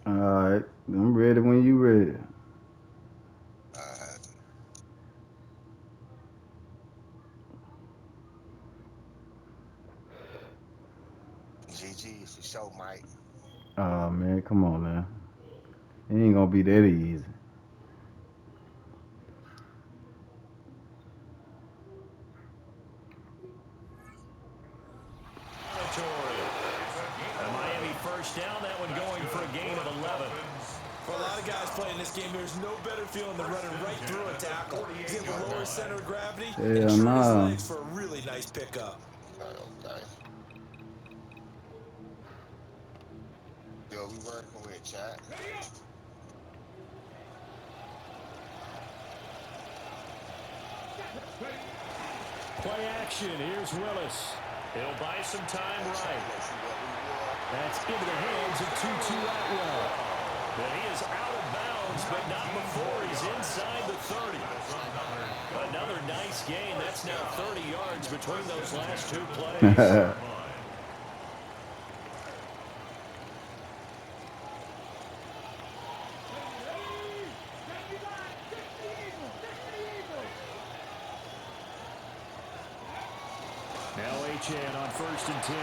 All right, I'm ready when you ready. Oh man, come on now. It ain't gonna be that easy. A Miami first down, that one going for a gain of 11. For a lot of guys playing this game, there's no better feeling than running right through a tackle. He's able to lower center of gravity and Hell turn his nah. legs for a really nice pickup. Play action. Here's Willis. He'll buy some time right. That's into the hands of Tutu Atwell. But he is out of bounds, but not before he's inside the 30. Another nice gain. That's now 30 yards between those last two plays. Now Achane on 1st and 10.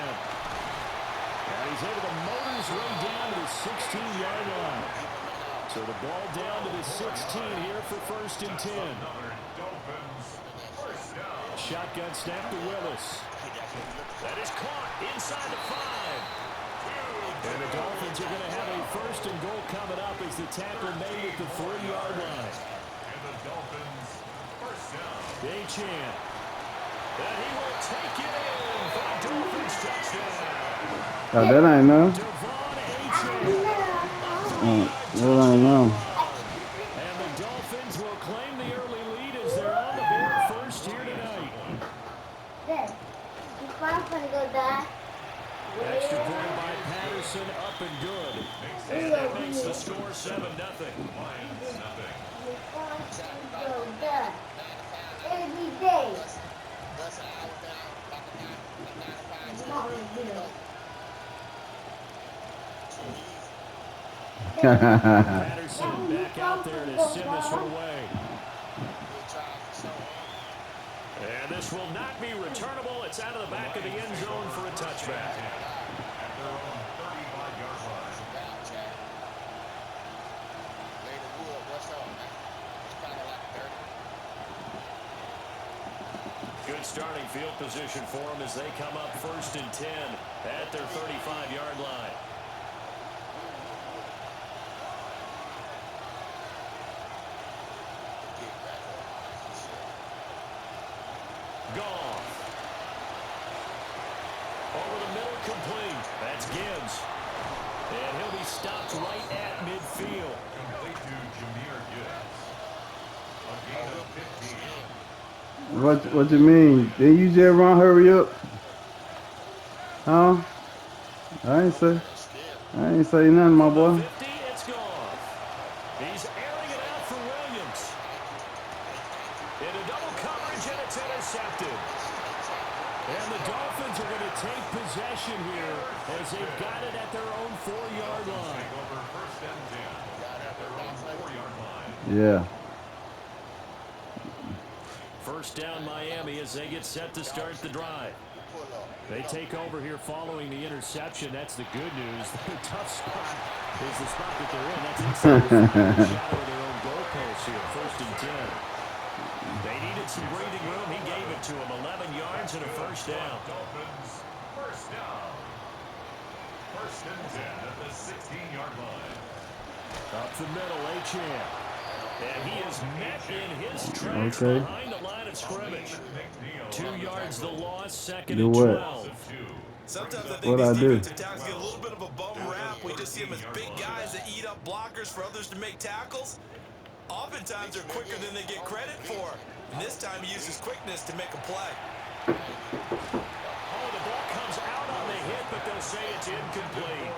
And he's able to motor his way down to the 16-yard line. So the ball down to the 16 here for 1st and 10. Shotgun snap to Willis. That is caught inside the 5. And the Dolphins are going to have a 1st and goal coming up as the tackle made at the 3-yard line. Achane. And he will take it in for a Dolphins touchdown. Oh, that ain't no. That ain't no. And the Dolphins will claim the early lead as they're on the board first here tonight. Extra point by Patterson, up and good. And that makes the score 7-0. Every day. Patterson back out there to send this one away. And this will not be returnable. It's out of the back of the end zone for a touchback. Good starting field position for them as they come up 1st and 10 at their 35-yard line. Goff. Over the middle, complete. That's Gibbs. And he'll be stopped right at midfield. Complete to Jahmyr Gibbs. A gain of 15. What you mean? Didn't you just run hurry up? Huh? I ain't say nothing, my boy. 50, it's Goff. He's airing it out for Williams. Into double coverage, and it's intercepted. And the Dolphins are going to take possession here as they've got it at their own 4-yard line. Over 1st and 10 at their own 4-yard line. Yeah. First down Miami as they get set to start the drive. They take over here following the interception. That's the good news. The tough spot is the spot that they're in. That's inside the shadow of their own goalpost here. 1st and 10. They needed some breathing room. He gave it to them. 11 yards and a first down. Dolphins, first down. 1st and 10 at the 16-yard line. Up the middle, Achane. And he is met in his tracks behind the line of scrimmage. 2 yards the loss, 2nd and 12. Sometimes I think these defensive tackles get a little bit of a bum rap. We just see them as big guys that eat up blockers for others to make tackles. Oftentimes they're quicker than they get credit for. And this time he uses quickness to make a play. Oh, the ball comes out on the hit, but they'll say it's incomplete.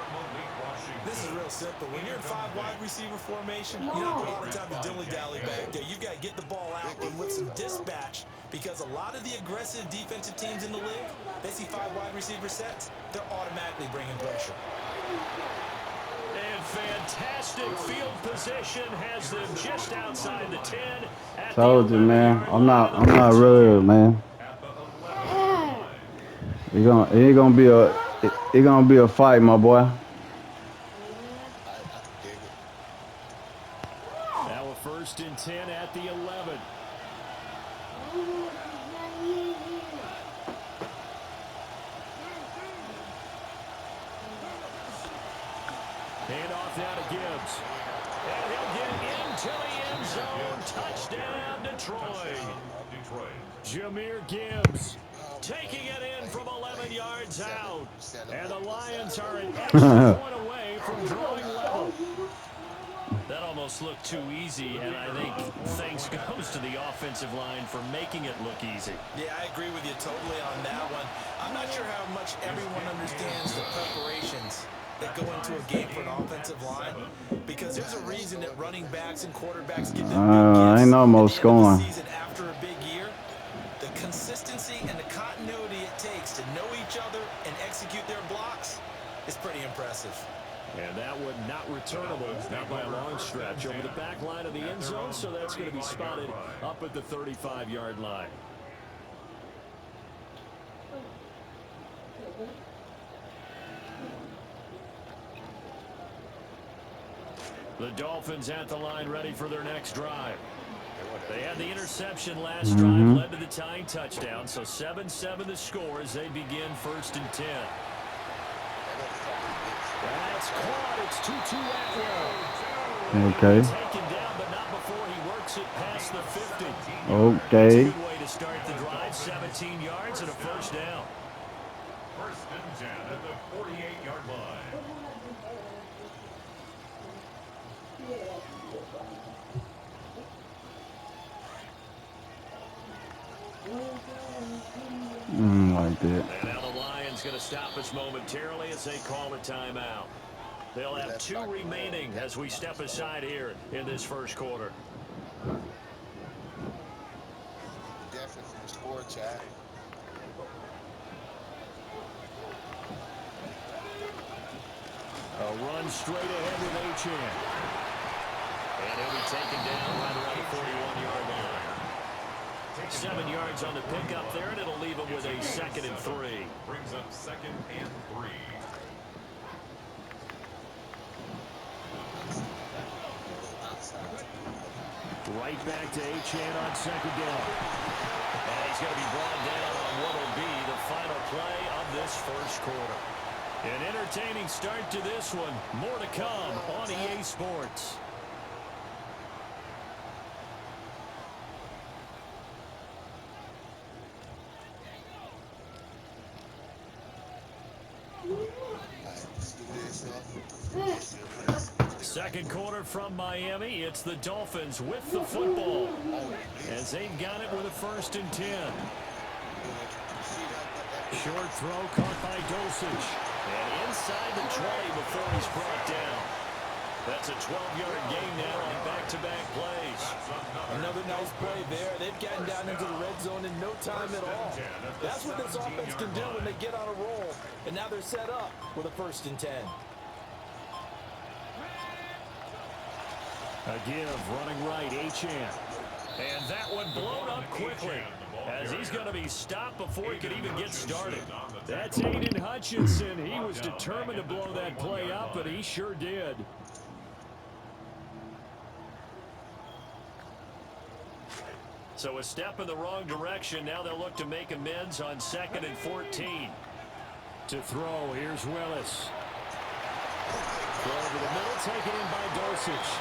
This is real simple. When you're in 5 wide receiver formation, you don't have a lot of time to dilly-dally back there. You've got to get the ball out and with some dispatch, because a lot of the aggressive defensive teams in the league, they see 5 wide receiver sets, they're automatically bringing pressure. fantastic field position has them just outside the 10 at the Told you, man. 11-yard I'm line. not real, man. It's gonna be a fight, my boy. Now a 1st and 10 at the 11. Hand off now to Gibbs. And he'll get into the end zone. Touchdown, Detroit. Jahmyr Gibbs taking it in from 11 yards out. And the Lions are an extra point away from drawing level. That almost looked too easy, and I think thanks goes to the offensive line for making it look easy. Yeah, I agree with you totally on that one. I'm not sure how much everyone understands the preparations that go into a game for an offensive line, because there's a reason that running backs and quarterbacks get the big gifts ain't no more at the end of scoring. the season after a big year. The consistency and the continuity it takes to know each other and execute their blocks is pretty impressive. And that one not returnable, not by a long stretch, over the back line of the end zone, so that's going to be spotted up at the 35-yard line. The Dolphins at the line ready for their next drive. They had the interception last drive, led to the tying touchdown, so 7-7 the score as they begin 1st and 10. That's caught. It's Tutu Atwell. Okay. Taken down, but not before he works it past the 50. Okay. That's a good way to start the drive. 17 yards and a 1st down. 1st and 10 at the 48-yard line. Like that. And now the Lions going to stop us momentarily as they call a timeout. They'll have 2 remaining as we step aside here in this 1st quarter. Definitely from the score, Chad. A run straight ahead with Achane. And he'll be taken down right around the 41-yard line. 7 yards on the pickup there, and it'll leave him with a 2nd and 3. Brings up 2nd and 3. Right back to Achane on 2nd down. And he's going to be brought down on what will be the final play of this 1st quarter. An entertaining start to this one. More to come on EA Sports. Second quarter from Miami. It's the Dolphins with the football as they've got it with a 1st and 10. Short throw caught by Dulcich. And inside the 20 before he's brought down. That's a 12-yard gain now on back-to-back plays. Another nice play there. They've gotten down into the red zone in no time at all. That's what this offense can do when they get on a roll. And now they're set up with a 1st and 10. A give, running right, Achane. And that one blown up quickly as he's going to be stopped before he could even get started. That's Aiden Hutchinson. He was determined to blow that play up, but he sure did. So a step in the wrong direction. Now they'll look to make amends on 2nd and 14. To throw, here's Willis. Throw over the middle, taken in by Dulcich.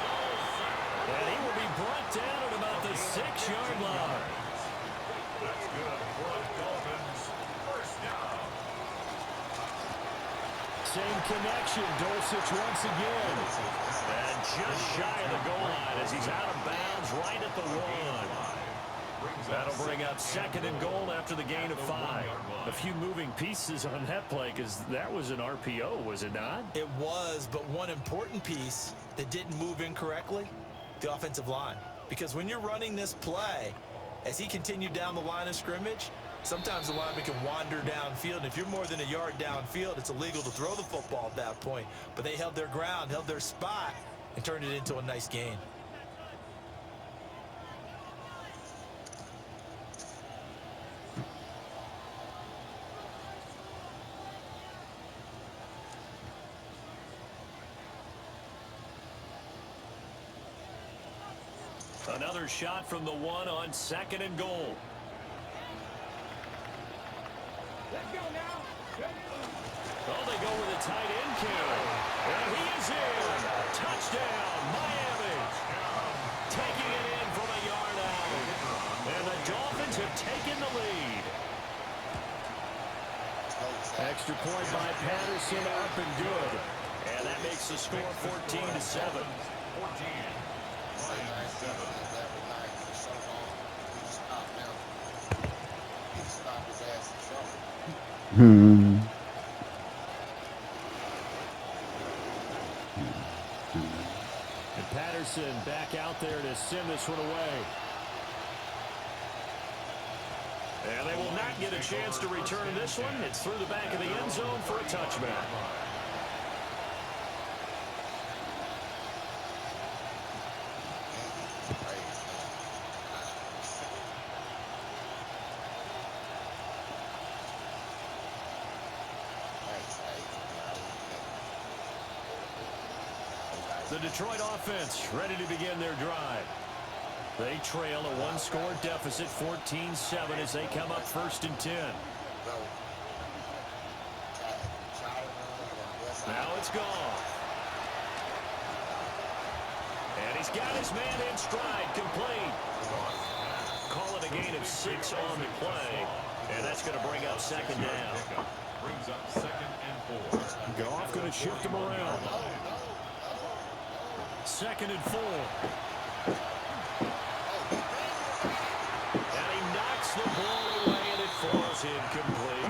And he will be brought down at about the 6-yard line. That's good for the Dolphins. 1st down. Same connection. Dulcich once again. And just shy of the goal line as he's out of bounds right at the 1. That'll bring up 2nd and goal after the gain of 5. A few moving pieces on that play because that was an RPO, was it not? It was, but one important piece that didn't move incorrectly, the offensive line. Because when you're running this play, as he continued down the line of scrimmage, Sometimes the lineman can wander downfield, and if you're more than a yard downfield, it's illegal to throw the football at that point. But they held their ground, held their spot, and turned it into a nice gain. Another shot from the 1 on 2nd and goal. Let's go now. Oh, they go with a tight end carry. And he is in. Touchdown, Miami. Taking it in from a yard out. And the Dolphins have taken the lead. Extra point by Patterson, up and good. And that makes the score 14-7. Hmm. And Patterson back out there to send this one away. And they will not get a chance to return this one. It's through the back of the end zone for a touchback. The Detroit offense ready to begin their drive. They trail a one-score deficit, 14-7, as they come up 1st and 10. Now it's gone. And he's got his man in stride, complete. Call it a gain of 6 on the play, and that's going to bring up 2nd down. Brings up 2nd and 4. Goff going to shift him around. 2nd and 4. And he knocks the ball away, and it falls incomplete.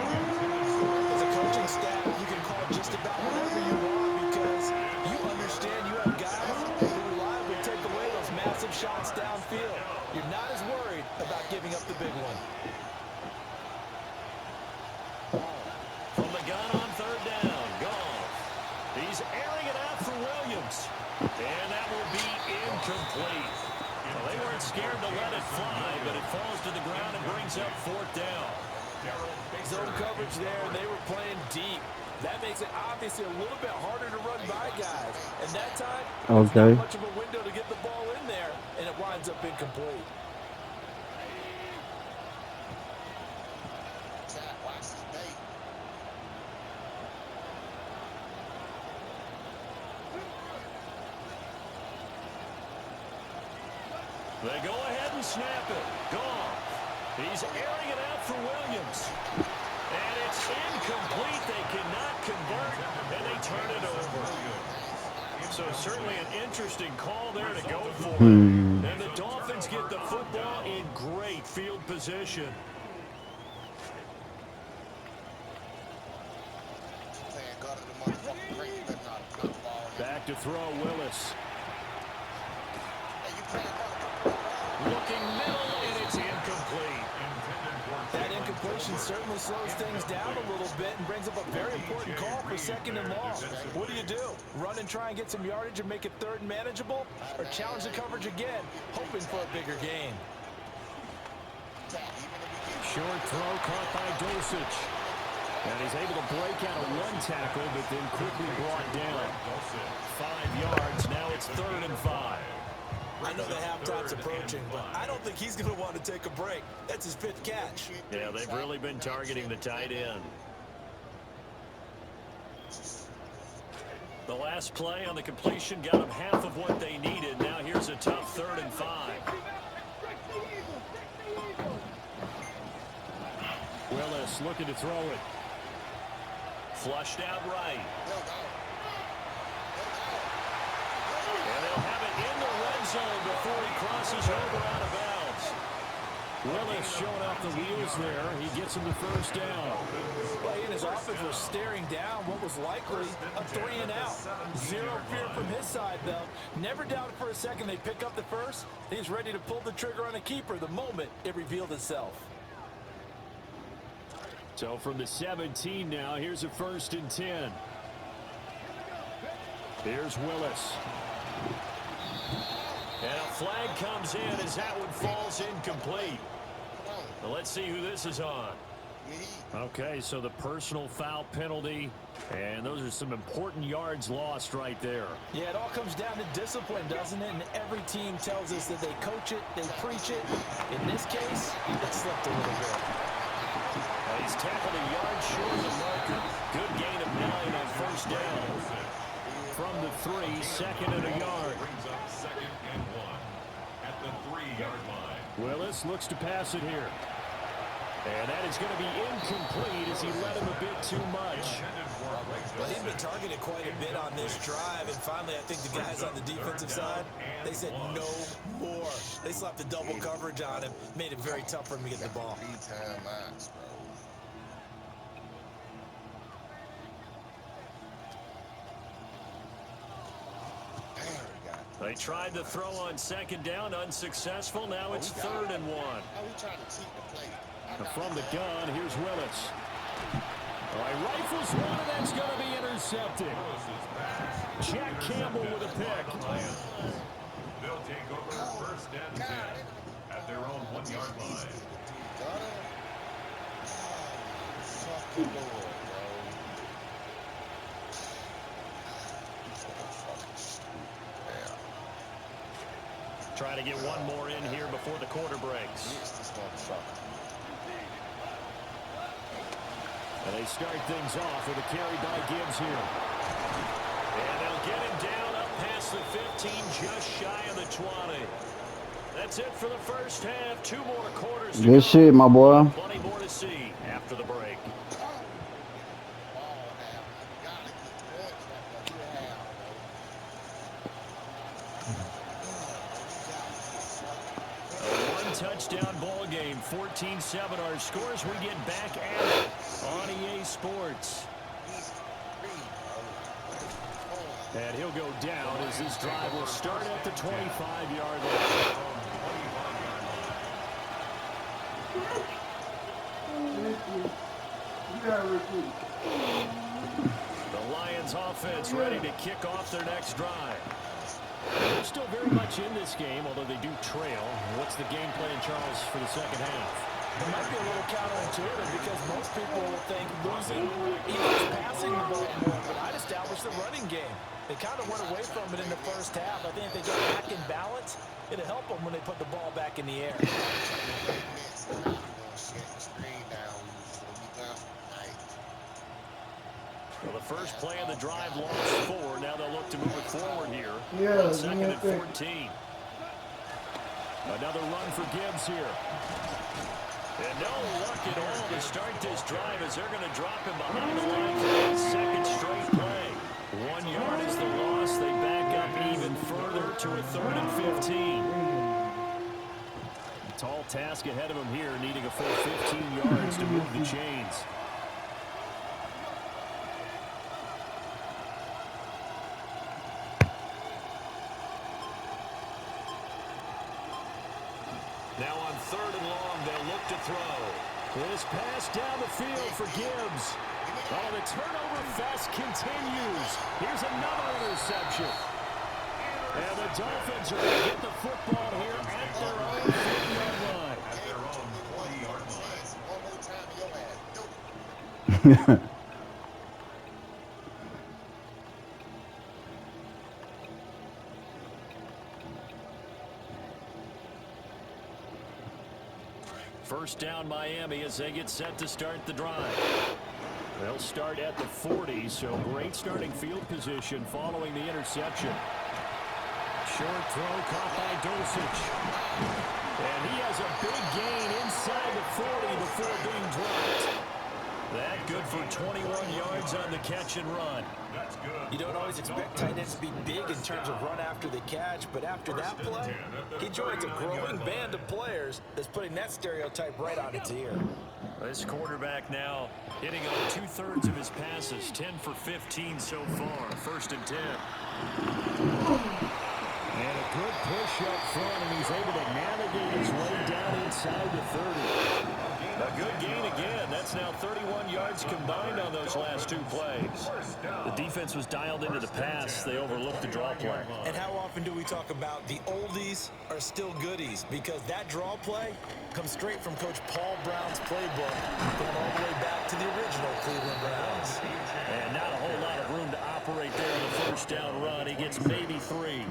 As a coaching staff, you can call just about whatever you want because you understand you have guys who reliably take away those massive shots downfield. You're not as worried about giving up the big one. From the gun on 3rd down, Goff. He's airing it out for Williams. And that will be incomplete. Well, they weren't scared to let it fly, but it falls to the ground and brings up 4th down. Zone coverage there, and they were playing deep. That makes it obviously a little bit harder to run by guys. And that time, it's not much of a window to get the ball in there, and it winds up incomplete. They go ahead and snap it. Goff. He's airing it out for Williams. And it's incomplete. They cannot convert, and they turn it over. So certainly an interesting call there to go for it. And the Dolphins get the football in great field position. Back to throw, Willis. Looking middle, and it's incomplete. That incompletion certainly slows things down a little bit and brings up a very important call for 2nd and long. What do? Run and try and get some yardage and make it 3rd and manageable? Or challenge the coverage again, hoping for a bigger gain? Short throw caught by Dulcich. And he's able to break out of one tackle, but then quickly brought down. 5 yards, now it's 3rd and 5. I know the halftime's approaching, but I don't think he's going to want to take a break. That's his 5th catch. Yeah, they've really been targeting the tight end. The last play on the completion got them half of what they needed. Now here's a tough 3rd and 5. Willis looking to throw it. Flushed out right. And they'll have it in the red zone before he crosses over out of bounds. Willis showing off the wheels there. He gets him the 1st down. Well, he and his offense were staring down what was likely a 3 and out. Zero fear from his side, though. Never doubted for a second they pick up the 1st. He's ready to pull the trigger on a keeper the moment it revealed itself. So from the 17 now, here's a 1st and 10. Here's Willis. And a flag comes in as that one falls incomplete. Well, let's see who this is on. Okay, so the personal foul penalty, and those are some important yards lost right there. Yeah, it all comes down to discipline, doesn't it? And every team tells us that they coach it, they preach it. In this case, it slipped a little bit. He's tackled a yard short of the marker. Good gain of 9 on 1st down. From the 3, 2nd and a yard. Brings up 2nd and 1 at the 3-yard line. Willis looks to pass it here. And that is going to be incomplete as he led him a bit too much. Well, he's been targeted quite a bit on this drive, and finally I think the guys on the defensive side, they said no more. They slapped the double coverage on him, made it very tough for him to get the ball. 3 timeouts, bro. They tried to throw on 2nd down, unsuccessful. Now it's 3rd and 1. How we trying to cheat the play? From the gun, here's Willis. All right, rifles one, and that's going to be intercepted. Jack Campbell with a pick. They'll take over 1st and 10 at their own 1-yard line. Fucking Lord, bro. Trying to get one more in here before the quarter breaks. And they start things off with a carry by Gibbs here. And they'll get him down up past the 15, just shy of the 20. That's it for the 1st half. 2 more quarters. Good shit, my boy. Plenty more to see after the break. Touchdown ball game, 14-7 our scores. We get back at it on EA Sports. And he'll go down as this drive will start at the 25-yard line. The Lions offense ready to kick off their next drive. They're still very much in this game, although they do trail. What's the game plan, Charles, for the 2nd half? It might be a little counterintuitive because most people will think losing equals passing the ball more, but I'd establish the running game. They kind of went away from it in the 1st half. I think if they get back in balance, it'll help them when they put the ball back in the air. Well, the first play of the drive lost 4. Now they'll look to move it forward here. Yeah, 2nd and 14. Another run for Gibbs here. And no luck at all to start this drive as they're going to drop him behind the line for a 2nd straight play. 1 yard is the loss. They back up even further to a 3rd and 15. Tall task ahead of him here, needing a full 15 yards to move the chains. Now on 3rd and long, they'll look to throw. This pass down the field for Gibbs. Oh, the turnover fest continues. Here's another interception. And the Dolphins are going to get the football here at their own 50-yard line. At their own 20-yard line. First down Miami as they get set to start the drive. They'll start at the 40, so great starting field position following the interception. Short throw caught by Dosich. And he has a big gain inside the 40 before being dropped. That good for 21 yards on the catch and run. That's good. You don't always expect tight ends to be big in terms of run after the catch, but after that play, he joins a growing band of players that's putting that stereotype right on its ear. This quarterback now hitting on 2/3 of his passes, 10 for 15 so far, 1st and 10. And a good push up front, and he's able to navigate his way down inside the 30. A good gain again. That's now 31 yards combined on those last two plays. The defense was dialed into the pass. They overlooked the draw play. And how often do we talk about the oldies are still goodies? Because that draw play comes straight from Coach Paul Brown's playbook, going all the way back to the original Cleveland Browns. And not a whole lot of room to operate there on the first down run. He gets maybe 3.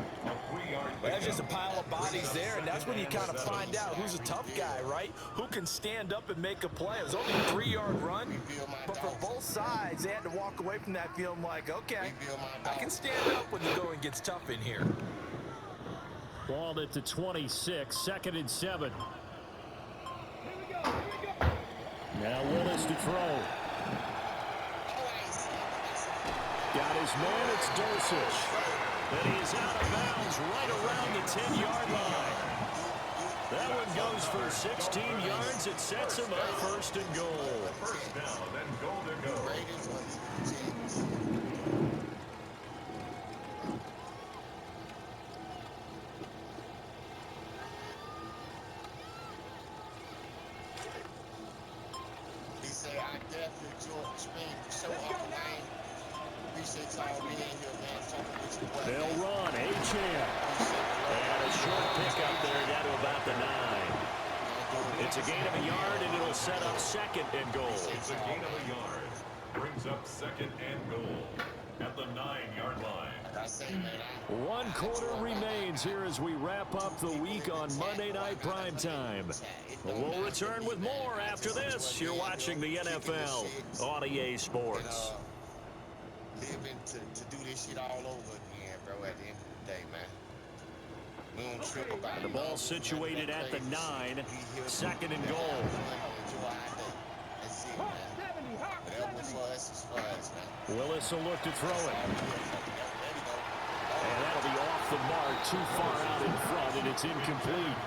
Well, that's just a pile of bodies there, and that's when you kind of find out who's a tough guy, right? Who can stand up and make a play. It was only a 3-yard run, but for both sides, they had to walk away from that feeling like, okay, I can stand up when the going gets tough in here. Ball at the 26, 2nd and 7. Now Willis to throw. Got his man, it's Dulcich. And he's out of bounds right around the 10-yard line. That one goes for 16 yards. It sets him up 1st and goal. First down, then goal to go. He said, I definitely enjoyed the screen for so long, man. Appreciate y'all being here, man. Talking with you, boy. They'll run, Achane. And a short pickup there down to about the 9. It's a gain of a yard, and it'll set up 2nd and goal. It's a gain of a yard. Brings up 2nd and goal at the 9-yard line. I say, man, 1 quarter remains here as we wrap up the week on Monday Night Primetime. We'll return with more after this. You're watching the NFL on EA Sports. Living to do this shit all over again, bro, at the end of the day, man. We don't trip about The ball situated at the 9, 2nd and goal. That's it, man. Whatever for us is for us, man. Willis will look to throw it. And that'll be off the mark, too far out in front, and it's incomplete.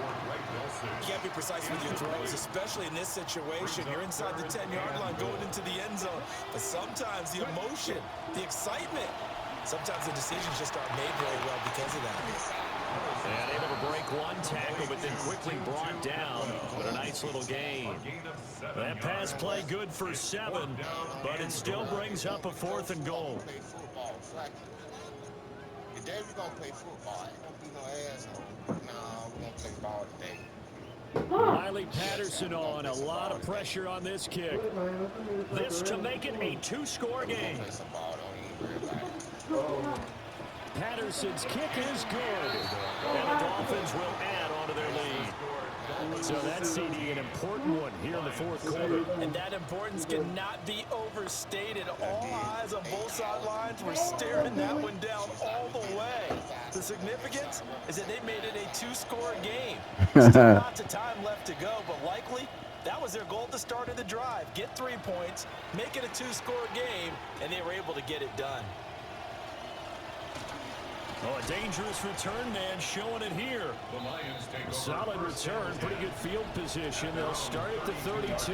You got to be precise with your throws, especially in this situation. You're inside the 10-yard line going into the end zone. But sometimes the emotion, the excitement, sometimes the decisions just aren't made very well because of that. And able to break one tackle, but then quickly brought down. But a nice little gain. That pass play good for 7, but it still brings up a 4th and goal. Today we're going to play football. Ain't going to be no asshole. No, we're going to play ball today. Riley Patterson on. A lot of pressure on this kick. This to make it a 2-score game. Play some ball, don't even worry about it. Patterson's kick is good. And the Dolphins will add on to their lead. So that's CD, an important one here in the 4th quarter. And that importance cannot be overstated. All eyes on both sidelines were staring that one down all the way. The significance is that they made it a 2-score game. Still lots of time left to go, but likely that was their goal at the start of the drive. Get 3 points, make it a 2-score game, and they were able to get it done. Oh, a dangerous return man showing it here. The Lions take over. Solid return, pretty good field position. They'll start at the 32.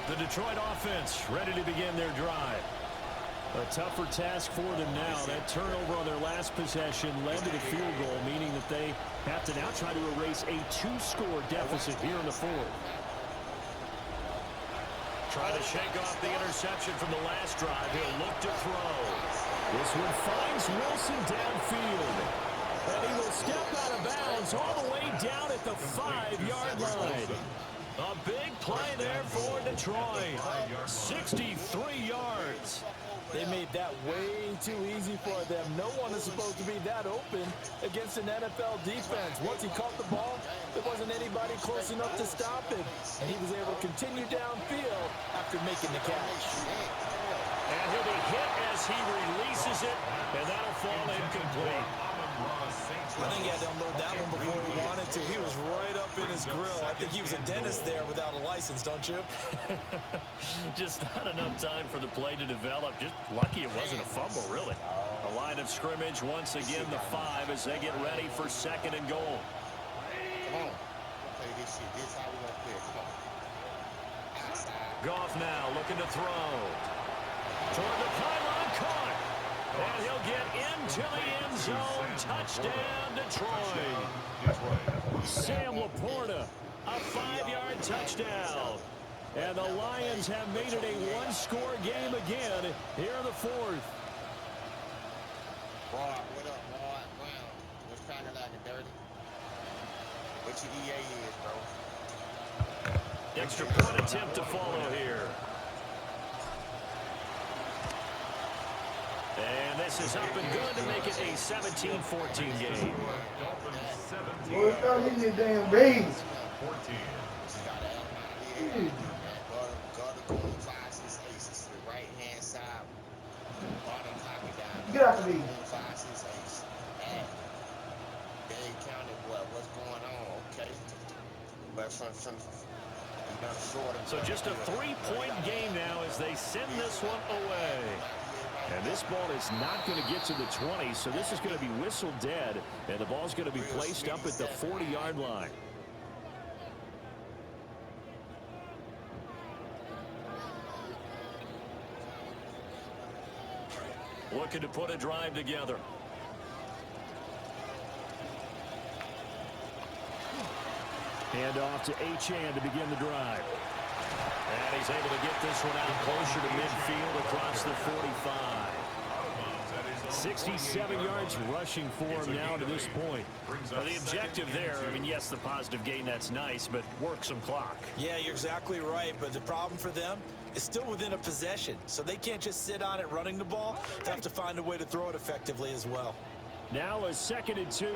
The Detroit offense ready to begin their drive. A tougher task for them now. That turnover on their last possession led to the field goal, meaning that they have to now try to erase a 2-score deficit here in the 4th. Trying to shake off the interception from the last drive. He'll look to throw. This one finds Wilson downfield. And he will step out of bounds all the way down at the 5-yard line. A big play there for Detroit. 63 yards. They made that way too easy for them. No one is supposed to be that open against an NFL defense. Once he caught the ball, there wasn't anybody close enough to stop him. And he was able to continue downfield after making the catch. And he'll be hit as he releases it, and that'll fall incomplete. I think he had to unload that one before he wanted to. He was right up in his grill. I think he was a dentist there without a license, don't you? Just not enough time for the play to develop. Just lucky it wasn't a fumble, really. A line of scrimmage once again, the 5 as they get ready for 2nd and goal. Come on. Play this shit. This is how we going to play it. Come on. Outside. Goff now looking to throw. Toward the pylon, caught. And he'll get to the end zone. Touchdown, Detroit. Sam Laporta, a 5-yard touchdown. And the Lions have made it a one-score game again here in the fourth. Rod, what up, Rod Brown? What's cracking like a dirty? What your EA is, bro? Extra point attempt to follow here. And this is up and good to make it a 17-14 game. Boy, stop hitting that damn baby. 14. Gutter going 5, 6 aces to the right hand side. Bottom pocket down. Get out the league. 5, 6 aces. And they counted what's going on, okay? But from So just a 3-point game now as they send this one away. And this ball is not going to get to the 20, so this is going to be whistled dead, and the ball's going to be placed up at the 40-yard line. Looking to put a drive together. Hand off to Achane to begin the drive. And he's able to get this one out closer to midfield across the 45. 67 yards rushing for him now to this point. Well, the objective there, I mean, yes, the positive gain, that's nice, but work some clock. Yeah, you're exactly right, but the problem for them is still within a possession, so they can't just sit on it running the ball. They have to find a way to throw it effectively as well. Now a 2nd and 2.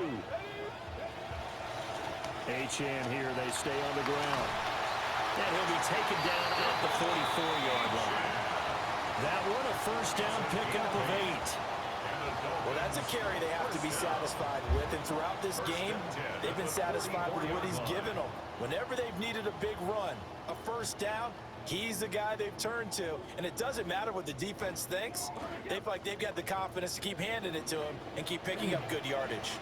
Achane here, they stay on the ground. And he'll be taken down at the 44-yard line. That one a first down pickup of 8. Well, that's a carry they have to be satisfied with, and throughout this game, they've been satisfied with what he's given them. Whenever they've needed a big run, a first down, he's the guy they've turned to, and it doesn't matter what the defense thinks. They've got the confidence to keep handing it to him and keep picking up good yardage.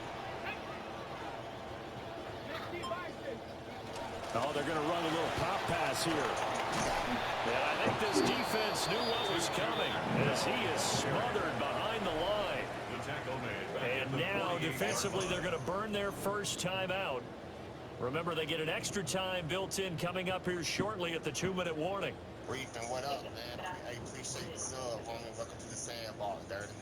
Oh, they're going to run a little pop pass here. And I think this defense knew what was coming as he is smothered behind the line. And now, defensively, they're going to burn their first time out. Remember, they get an extra time built in coming up here shortly at the 2-minute warning. Reefing, what up, man? I appreciate the sub, homie. Welcome to the sandbox, dirty.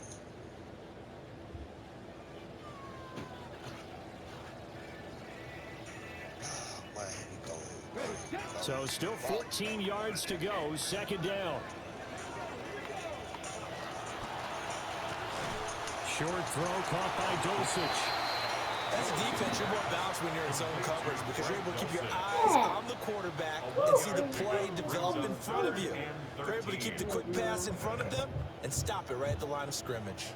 So still 14 yards to go, 2nd down. Short throw caught by Dulcich. As a defense, you're more balanced when you're in zone coverage because you're able to keep your eyes on the quarterback and see the play develop in front of you. You're able to keep the quick pass in front of them and stop it right at the line of scrimmage.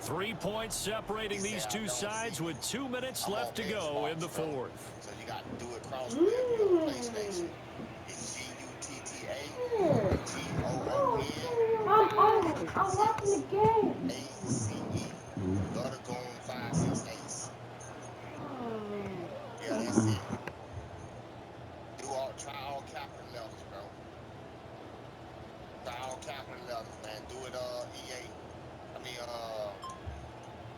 3 points separating these two sides with 2 minutes left to go in the fourth. So you got to do it cross PlayStation. It's GUTTA. I'm watching the game. ACE. Gutter going 5, 6 ace. Yeah, that's it. Try all capital levels, bro. Try all capital levels, man. Do it, EA. I mean,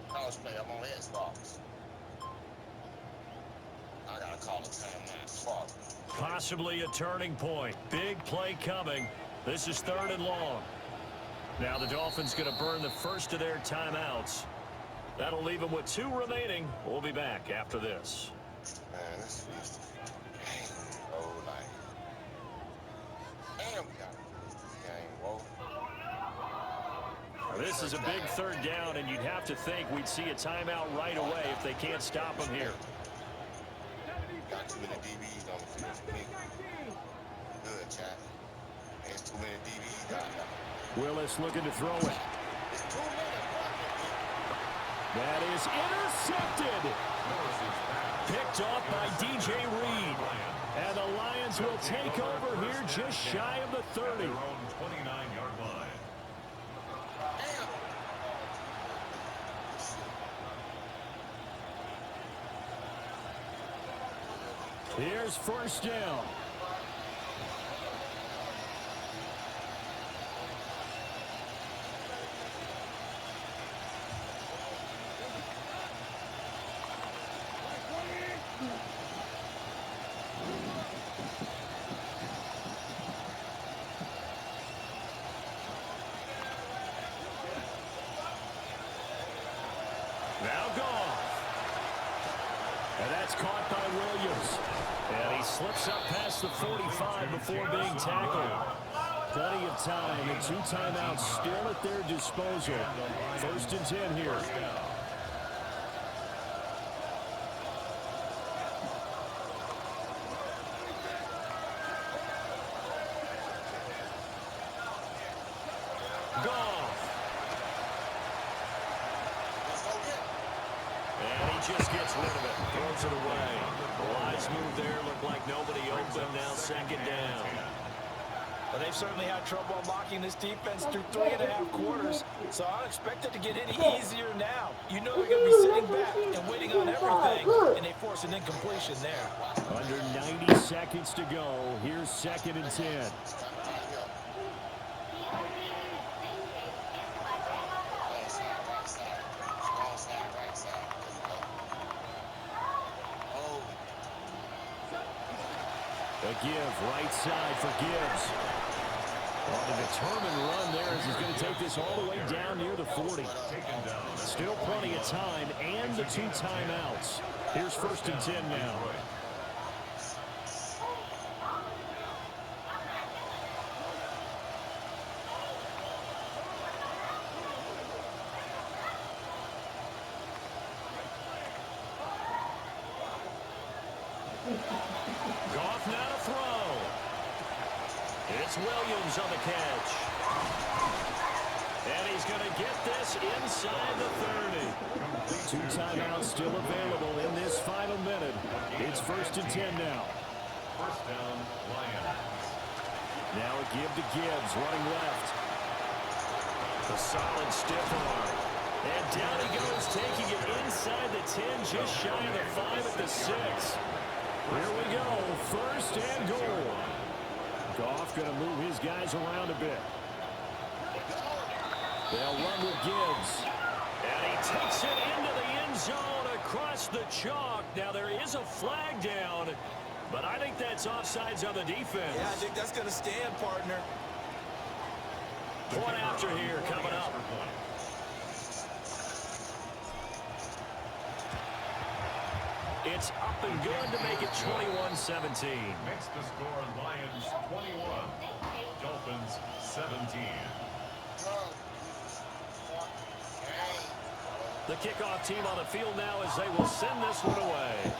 crossplay. I'm on Xbox. I gotta call the timeout. Fuck. Possibly a turning point. Big play coming. This is 3rd and long. Now the Dolphins going to burn the first of their timeouts. That'll leave them with 2 remaining. We'll be back after this. Man, this is the game. Oh, like. Damn, we gotta finish this game, whoa. This is a big 3rd down, and you'd have to think we'd see a timeout right away if they can't stop them here. Got too many DBs on the field for me. Good, chat. There's too many DBs got now. Willis looking to throw it. It's 2 minutes. That is intercepted. Picked off by DJ Reed. And the Lions will take over here just shy of the 30. Their own 29-yard line. Here's first down. he slips up past the 45 before being tackled. Plenty of time and 2 timeouts still at their disposal. 1st and 10 here. Just gets rid of it, throws it away. Wise move there, looked like nobody open, now 2nd down. Well, they've certainly had trouble unlocking this defense through 3.5 quarters, so I don't expect it to get any easier now. You know they're going to be sitting back and waiting on everything, and they force an incompletion there. Under 90 seconds to go. Here's 2nd and 10. A give, right side for Gibbs. On a determined run there as he's going to take this all the way down near the 40. Still plenty of time and the 2 timeouts. Here's 1st and 10 now. Goff now to throw. It's Williams on the catch. And he's going to get this inside the 30. 2 timeouts still available in this final minute. It's 1st and 10 now. 1st down, Lions. Now a give to Gibbs, running left. A solid stiff arm. And down he goes, taking it inside the 10, just shy of the 5 at the 6. Here we go, 1st and goal. Goff going to move his guys around a bit. They'll run with Gibbs. And he takes it into the end zone across the chalk. Now there is a flag down, but I think that's offsides on the defense. Yeah, I think that's going to stand, partner. Point after here coming up. It's up and good to make it 21-17. Makes the score Lions 21, Dolphins 17. The kickoff team on the field now as they will send this one away.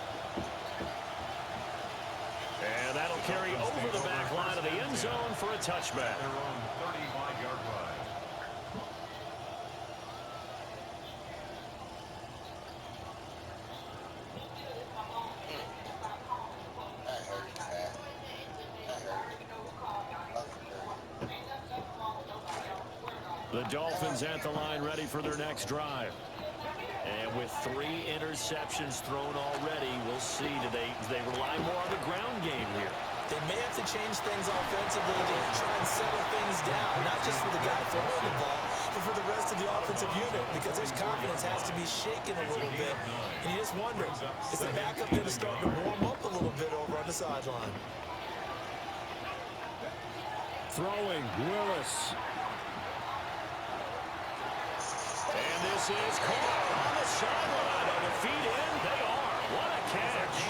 And that'll carry over the back line of the end zone for a touchback. Their own 35-yard line. The Dolphins at the line ready for their next drive. And with 3 interceptions thrown already, we'll see, do they rely more on the ground game here? They may have to change things offensively to try and settle things down, not just for the guy throwing the ball, but for the rest of the offensive unit, because his confidence has to be shaken a little bit. And you just wonder, is the backup going to start to warm up a little bit over on the sideline? Throwing, Willis. And this is caught on the sideline. On the feet in, they are. What a catch.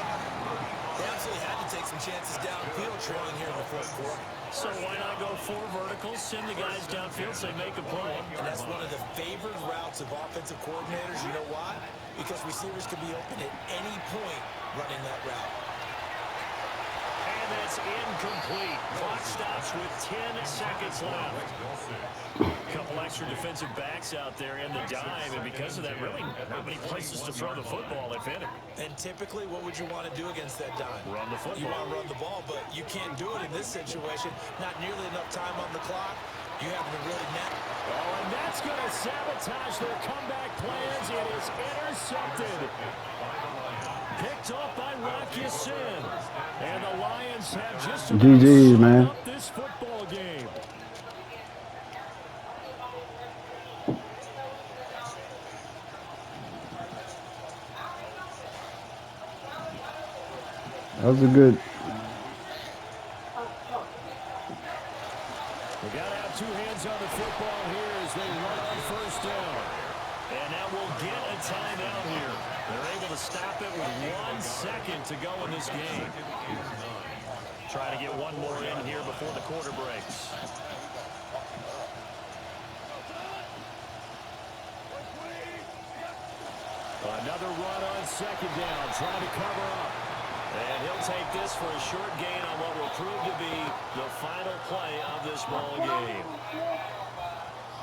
They absolutely had to take some chances downfield trailing here in the 4th quarter. So why not go 4 verticals, send the guys downfield, say make a play. And that's one of the favored routes of offensive coordinators. You know why? Because receivers can be open at any point running that route. And that's incomplete. Clock stops with 10 seconds left. A couple extra defensive backs out there in the dime, and because of that, really not many places to throw the football, if any. And typically, what would you want to do against that dime? Run the football. You want to run the ball, but you can't do it in this situation. Not nearly enough time on the clock. You have to really net. Oh, and that's going to sabotage their comeback plans. It is intercepted. Picked off by Rocky Sin. And the Lions have just about GG's, man. up this football game. That was a good. We got to have 2 hands on the football here as they run on 1st down. And now we'll get a timeout here. They're able to stop it with 1 second to go in this game. Try to get one more in here before the quarter breaks. Another run on second down, trying to cover up. And he'll take this for a short gain on what will prove to be the final play of this ball game.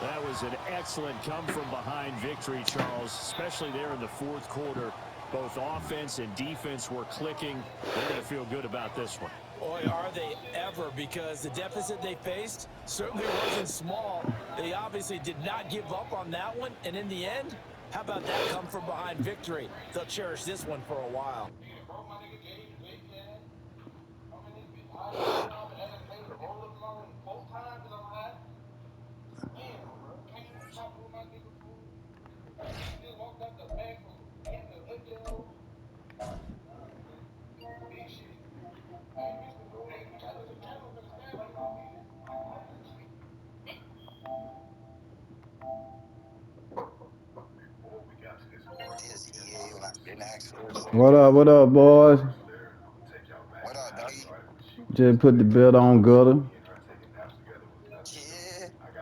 That was an excellent come-from-behind victory, Charles, especially there in the fourth quarter. Both offense and defense were clicking. They're going to feel good about this one. Boy, are they ever, because the deficit they faced certainly wasn't small. They obviously did not give up on that one, and in the end, how about that come-from-behind victory? They'll cherish this one for a while. What up, boys? What up, Doggy? Just put the belt on, gutter.